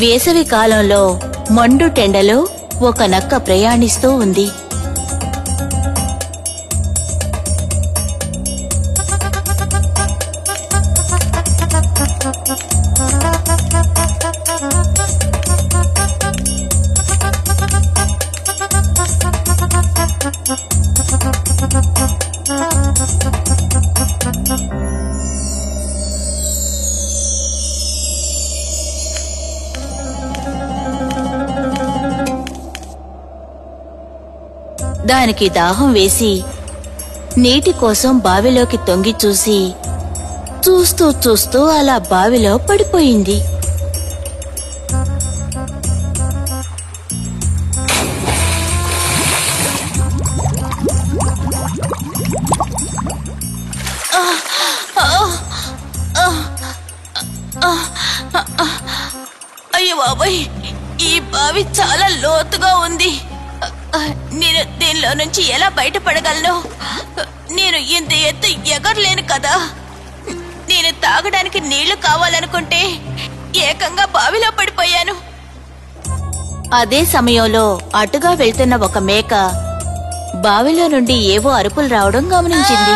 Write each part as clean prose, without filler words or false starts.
వేసవి కాలంలో మండుటెండలో ఒక నక్క ప్రయాణిస్తూ ఉంది. దానికి దాహం వేసి నీటి కోసం బావిలోకి తొంగి చూస్తూ చూస్తూ అలా బావిలో పడిపోయింది. అయ్యో బాబాయ్, ఈ బావి చాలా లోతుగా ఉంది. నేను దీనిలో నుంచి ఎలా బయటపడగలను? నేను ఇంత ఎత్తు ఎగరలేను కదా. నేను తాగడానికి నీళ్లు కావాలనుకుంటే ఏకంగా బావిలో పడిపోయాను. అదే సమయంలో అటుగా వెళ్తున్న ఒక మేక బావిలో నుండి ఏవో అరుపులు రావడం గమనించింది.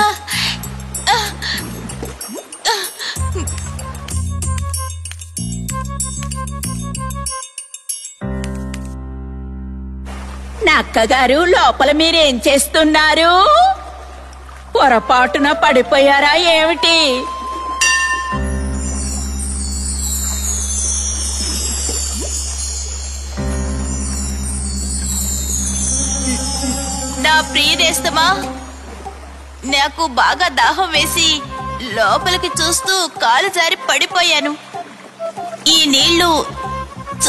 నక్కగారు, లోపల మీరేం చేస్తున్నారు? పొరపాటున పడిపోయారా ఏమిటి? నా ప్రియనేస్తమా, నాకు బాగా దాహం వేసి లోపలికి చూస్తూ కాలు జారి పడిపోయాను. ఈ నీళ్లు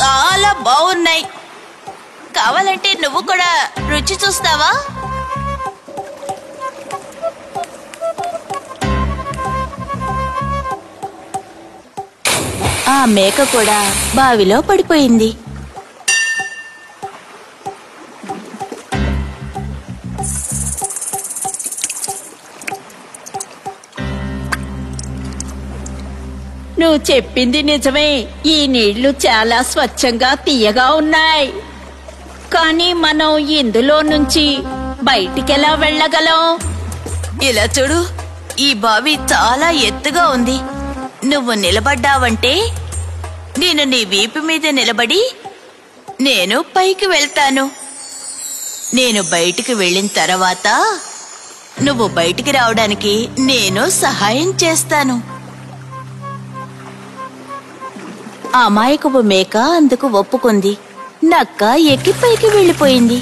చాలా బాగున్నాయి. కావాలంటే నువ్వు కూడా రుచి చూస్తావా? ఆ మేక కూడా బావిలో పడిపోయింది. నువ్వు చెప్పింది నిజమే. ఈ నీళ్లు చాలా స్వచ్ఛంగా తీయగా ఉన్నాయి. కానీ మనం ఇందులో నుంచి బయటికెలా వెళ్ళగలం? ఇలా చూడు, ఈ బావి చాలా ఎత్తుగా ఉంది. నువ్వు నిలబడ్డావంటే నేను నీ వీపు మీద నిలబడి నేను పైకి వెళ్తాను. నేను బయటికి వెళ్ళిన తర్వాత నువ్వు బయటికి రావడానికి నేను సహాయం చేస్తాను. అమాయకపు మేక అందుకు ఒప్పుకుంది. నక్క ఎక్కి పైకి వెళ్ళిపోయింది.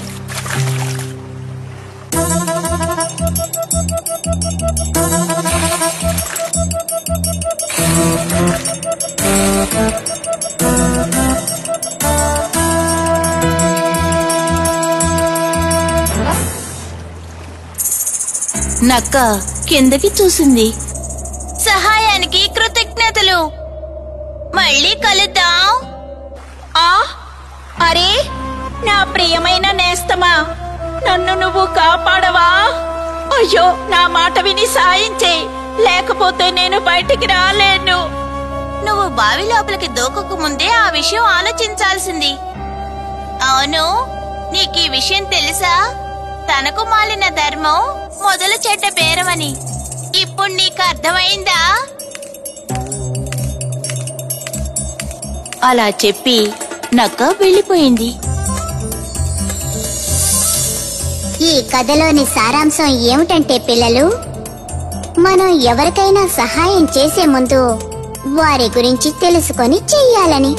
నక్క కిందకి చూసింది. సహాయానికి కృతజ్ఞతలు. మళ్ళీ కలుద్దాం. అరే, నా ప్రియమైన నేస్తమా, నన్ను నువ్వు కాపాడవా? అయ్యో, నా మాట విని సాయం చేయి, లేకపోతే నేను బయటికి రాలేను. నువ్వు బావి లోపలికి దూకకు ముందే ఆ విషయం ఆలోచించాల్సింది. అవును, నీకీ విషయం తెలుసా? తనకు మాలిన ధర్మం మొదలు చెడ్డ బేరమని. ఇప్పుడు నీకు అర్థమైందా? అలా చెప్పి నక్క వెళ్ళిపోయింది. ఈ కథలోని సారాంశం ఏమిటంటే పిల్లలు, మనం ఎవరికైనా సహాయం చేసే ముందు వారి గురించి తెలుసుకొని చెయ్యాలని.